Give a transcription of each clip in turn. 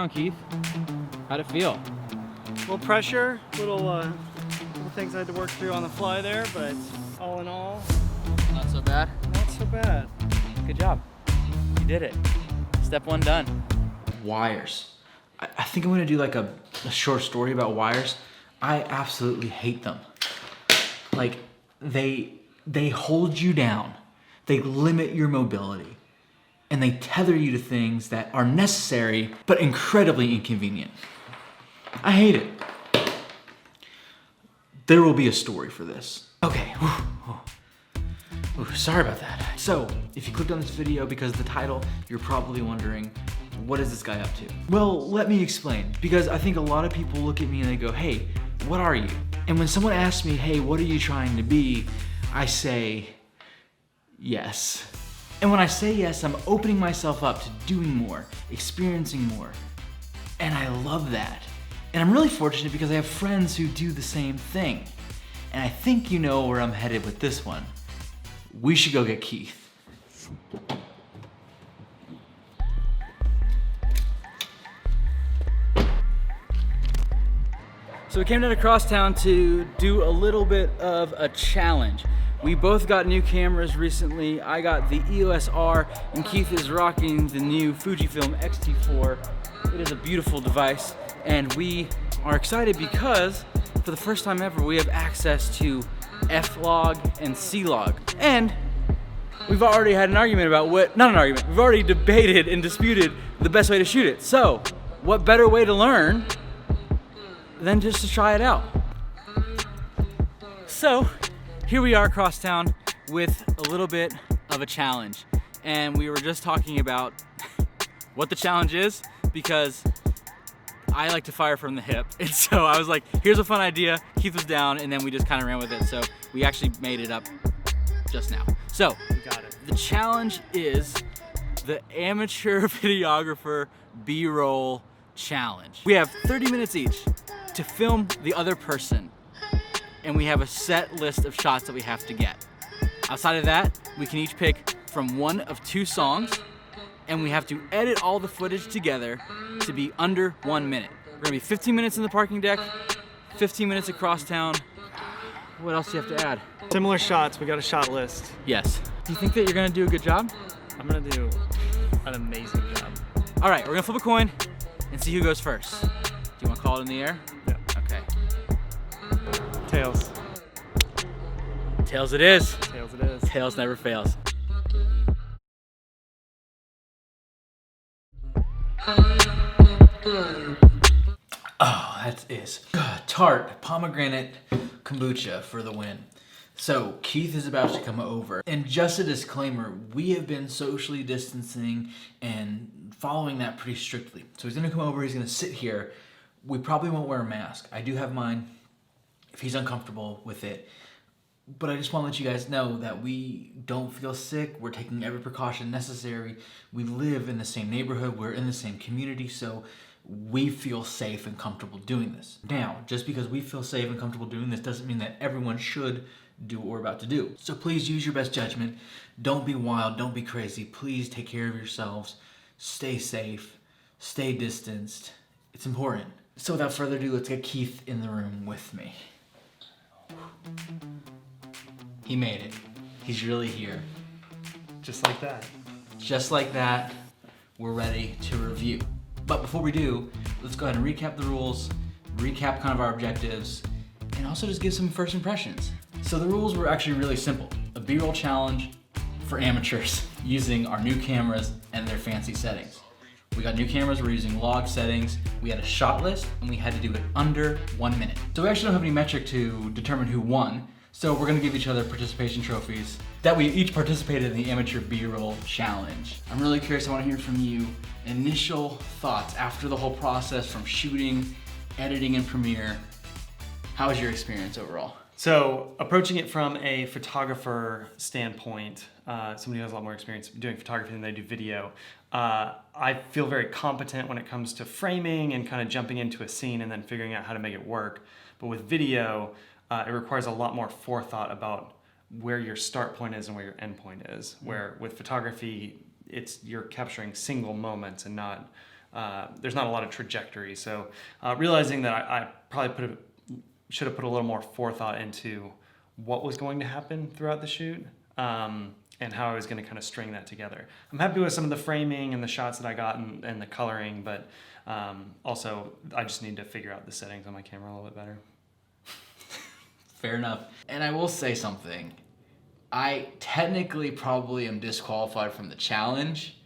Keith, how'd it feel? A little pressure, little things I had to work through on the fly there, but all in all, Not so bad? not so bad. Good job. You did it. Step one done. Wires. I think I'm gonna do like a short story about wires. I absolutely hate them. Like, they hold you down. They limit your mobility. And they tether you to things that are necessary, but incredibly inconvenient. I hate it. There will be a story for this. Okay, sorry about that. So, if you clicked on this video because of the title, you're probably wondering, what is this guy up to? Well, let me explain, because I think a lot of people look at me and they go, hey, what are you? And when someone asks me, hey, what are you trying to be? I say, yes. And when I say yes, I'm opening myself up to doing more, experiencing more. And I love that. And I'm really fortunate because I have friends who do the same thing. And I think you know where I'm headed with this one. We should go get Keith. So we came down to Crosstown to do a little bit of a challenge. We both got new cameras recently. I got the EOS R and Keith is rocking the new Fujifilm X-T4. It is a beautiful device and we are excited because for the first time ever we have access to F-Log and C-Log. And we've already had an argument about we've already debated and disputed the best way to shoot it. So what better way to learn than just to try it out? So here we are across town with a little bit of a challenge. And we were just talking about what the challenge is because I like to fire from the hip. And so I was like, here's a fun idea. Keith was down and then we just kind of ran with it. So we actually made it up just now. So Got it. the challenge is the amateur videographer BRoll challenge. We have 30 minutes each to film the other person. And we have a set list of shots that we have to get. Outside of that, we can each pick from one of two songs, and we have to edit all the footage together to be under 1 minute. We're gonna be 15 minutes in the parking deck, 15 minutes across town. What else do you have to add? Similar shots, we got a shot list. Yes. Do you think that you're gonna do a good job? I'm gonna do an amazing job. All right, we're gonna flip a coin and see who goes first. Do you wanna call it in the air? Yeah. Okay. Tails. Tails it is. Tails it is. Tails never fails. Oh, that is tart pomegranate kombucha for the win. So Keith is about to come over. And just a disclaimer, we have been socially distancing and following that pretty strictly. So he's gonna come over, he's gonna sit here. We probably won't wear a mask. I do have mine if he's uncomfortable with it. But I just want to let you guys know that we don't feel sick. We're taking every precaution necessary. We live in the same neighborhood. We're in the same community. So we feel safe and comfortable doing this. Now, just because we feel safe and comfortable doing this doesn't mean that everyone should do what we're about to do. So please use your best judgment. Don't be wild. Don't be crazy. Please take care of yourselves. Stay safe. Stay distanced. It's important. So without further ado, let's get Keith in the room with me. He made it. He's really here. Just like that. Just like that, we're ready to review. But before we do, let's go ahead and recap the rules, recap kind of our objectives, and also just give some first impressions. So the rules were actually really simple. A B-roll challenge for amateurs using our new cameras and their fancy settings. We got new cameras, we're using log settings, we had a shot list, and we had to do it under 1 minute. So we actually don't have any metric to determine who won, so we're gonna give each other participation trophies that we each participated in the amateur B-roll challenge. I'm really curious, I wanna hear from you. Initial thoughts after the whole process from shooting, editing in Premiere. How was your experience overall? So approaching it from a photographer standpoint, somebody who has a lot more experience doing photography than they do video, I feel very competent when it comes to framing and kind of jumping into a scene and then figuring out how to make it work. But with video, it requires a lot more forethought about where your start point is and where your end point is. Where with photography, you're capturing single moments and not there's not a lot of trajectory. So realizing that I probably should have put a little more forethought into what was going to happen throughout the shoot, and how I was going to kind of string that together. I'm happy with some of the framing and the shots that I got and the coloring, but also I just need to figure out the settings on my camera a little bit better. Fair enough. And I will say something. I technically probably am disqualified from the challenge,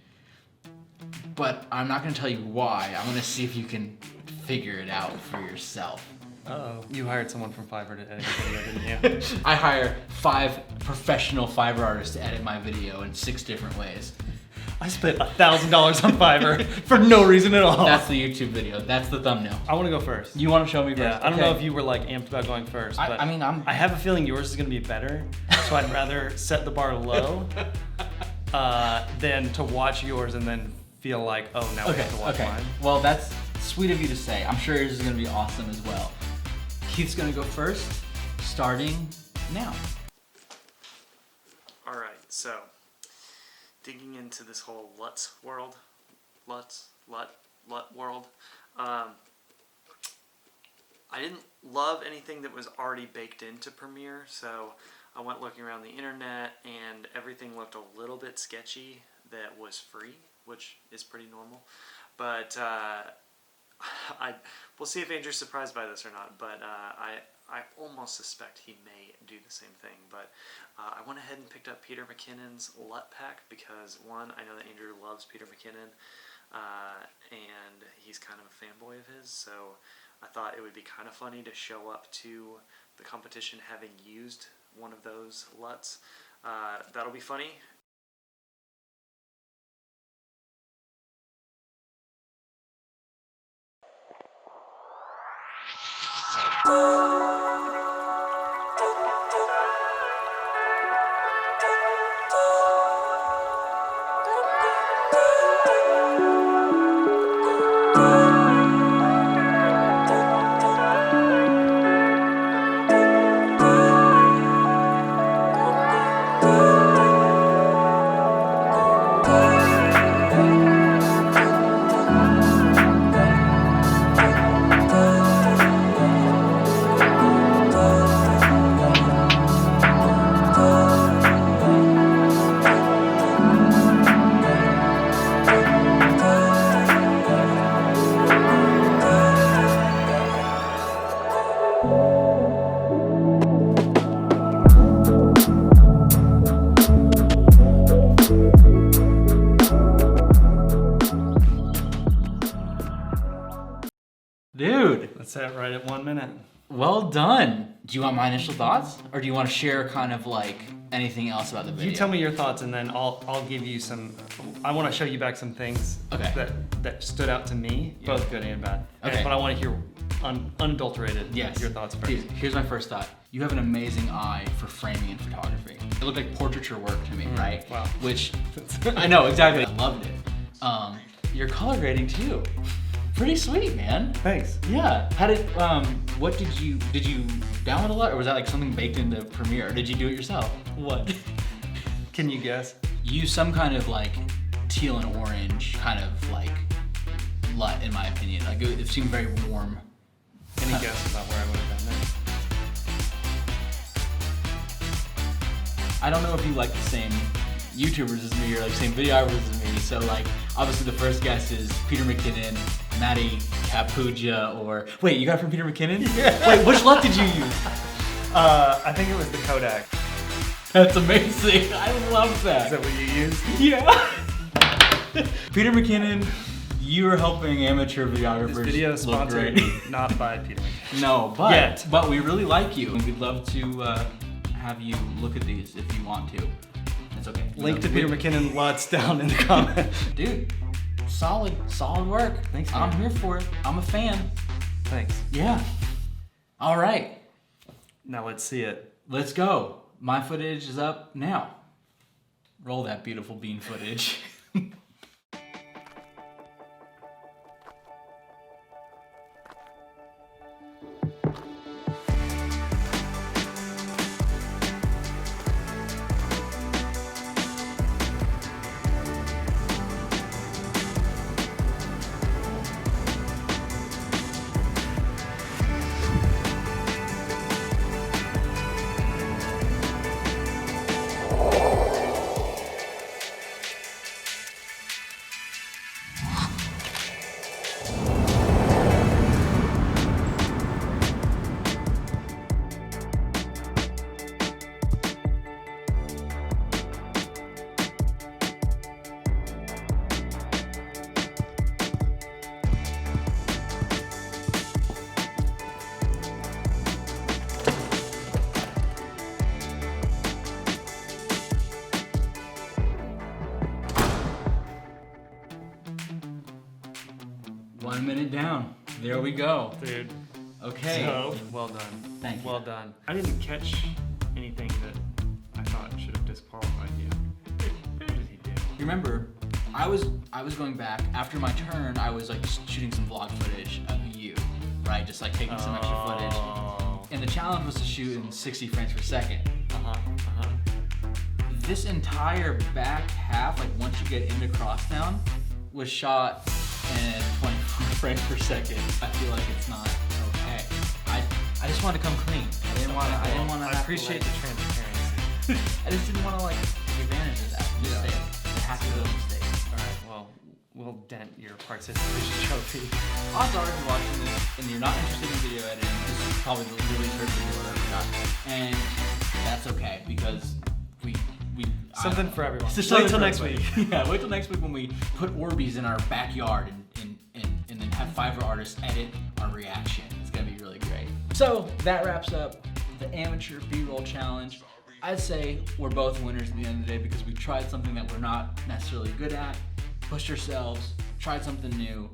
but I'm not going to tell you why. I'm going to see if you can figure it out for yourself. Uh-oh. You hired someone from FIVER to edit your video, didn't you? I hire 5 professional FIVER artists to edit my video in 6 different ways. I spent $1,000 on FIVER for no reason at all. That's the YouTube video. That's the thumbnail. I want to go first. You want to show me first? Yeah, I don't know if you were like amped about going first, but I have a feeling yours is going to be better, so I'd rather set the bar low than to watch yours and then feel like, oh, now we have to watch mine. Well, that's sweet of you to say. I'm sure yours is going to be awesome as well. Keith's going to go first, starting now. All right, so digging into this whole LUT world, LUT world. I didn't love anything that was already baked into Premiere, so I went looking around the internet and everything looked a little bit sketchy that was free, which is pretty normal. But we'll see if Andrew's surprised by this or not, but I almost suspect he may do the same thing. But I went ahead and picked up Peter McKinnon's LUT pack because, one, I know that Andrew loves Peter McKinnon, and he's kind of a fanboy of his, so I thought it would be kind of funny to show up to the competition having used one of those LUTs. That'll be funny. Dude. That's it, right at 1 minute. Well done. Do you want my initial thoughts? Or do you want to share kind of like anything else about the video? You tell me your thoughts and then I'll give you some, I want to show you back some things that stood out to me, both good and bad. Okay. But I want to hear unadulterated your thoughts first. Dude, here's my first thought. You have an amazing eye for framing and photography. It looked like portraiture work to me, right? Wow. Which, I know, exactly. I loved it. Your color grading too. Pretty sweet, man. Thanks. Yeah. How did, what did you download a lot, or was that like something baked into Premiere, or did you do it yourself? What? Can you guess? Use some kind of like teal and orange kind of like LUT, in my opinion. Like it seemed very warm. Any guess about where I would have done this? I don't know if you like the same YouTubers as me or like same videographers as me, so like obviously the first guess is Peter McKinnon, Matty Capuja, or wait, you got it from Peter McKinnon? Yeah. Wait, which LUT did you use? I think it was the Kodak. That's amazing. I love that. Is that what you used? Yeah. Peter McKinnon, you are helping amateur videographers. This video is look sponsored great. not by Peter McKinnon. No, but we really like you, and we'd love to have you look at these if you want to. It's okay. Link to Peter McKinnon LUTs down in the comments. Dude, solid work. Thanks, man. I'm here for it. I'm a fan. Thanks. Yeah. All right. Now let's see it. Let's go. My footage is up now. Roll that beautiful bean footage. it down. There we go. Dude. Okay. So, well done. Thank you. Well done. I didn't catch anything that I thought should have disqualified you. What did he do? You remember, I was going back after my turn. I was like shooting some vlog footage of you, right? Just like taking some extra footage. And the challenge was to shoot in 60 frames per second. This entire back half, like once you get into crosstown, was shot in 24 frames per second. I feel like it's not okay. I just want to come clean. I didn't want to. I appreciate the transparency. I just didn't want to like take advantage of that mistake. It has to go mistake. All right, well, we'll dent your participation trophy. Odds are, if you're watching this and you're not interested in video editing, this is probably the really first video I've ever done, and that's okay because we Something for everyone. It's Wait till next week. Yeah, wait till next week when we put Orbeez in our backyard and then have FIVER artists edit our reaction. It's gonna be really great. So that wraps up the amateur B-roll challenge. I'd say we're both winners at the end of the day because we tried something that we're not necessarily good at, pushed ourselves, tried something new,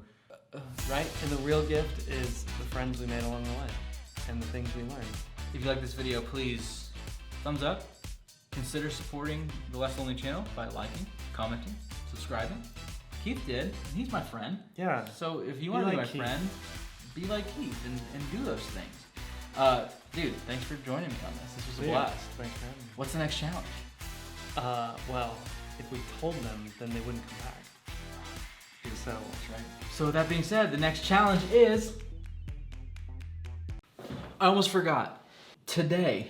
right? And the real gift is the friends we made along the way and the things we learned. If you like this video, please thumbs up. Consider supporting the Less Lonely channel by liking, commenting, subscribing. Keith did, and he's my friend. Yeah. So if you want to be my friend, be like Keith and do those things. Dude, thanks for joining me on this. This was a blast. Thanks for having me. What's the next challenge? Well, if we told them, then they wouldn't come back. So, That's right. So with that being said, the next challenge is... I almost forgot. Today,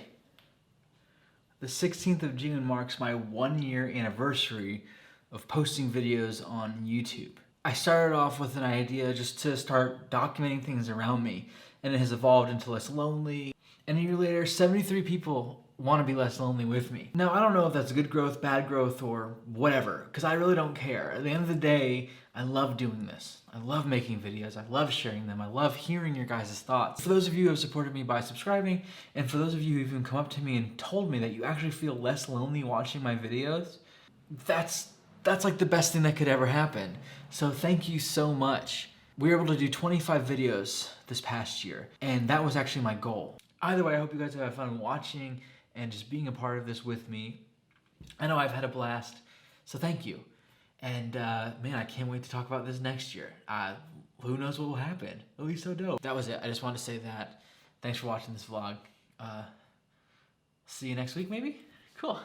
the 16th of June marks my 1-year anniversary of posting videos on YouTube. I started off with an idea just to start documenting things around me, and it has evolved into Less Lonely. And a year later, 73 people want to be less lonely with me. Now, I don't know if that's good growth, bad growth, or whatever, because I really don't care. At the end of the day, I love doing this. I love making videos. I love sharing them. I love hearing your guys' thoughts. For those of you who have supported me by subscribing, and for those of you who even come up to me and told me that you actually feel less lonely watching my videos, that's like the best thing that could ever happen. So thank you so much. We were able to do 25 videos this past year, and that was actually my goal. Either way, I hope you guys have had fun watching and just being a part of this with me. I know I've had a blast, so thank you. And man, I can't wait to talk about this next year. Who knows what will happen? It'll be so dope. That was it. I just wanted to say that. Thanks for watching this vlog. See you next week, maybe? Cool.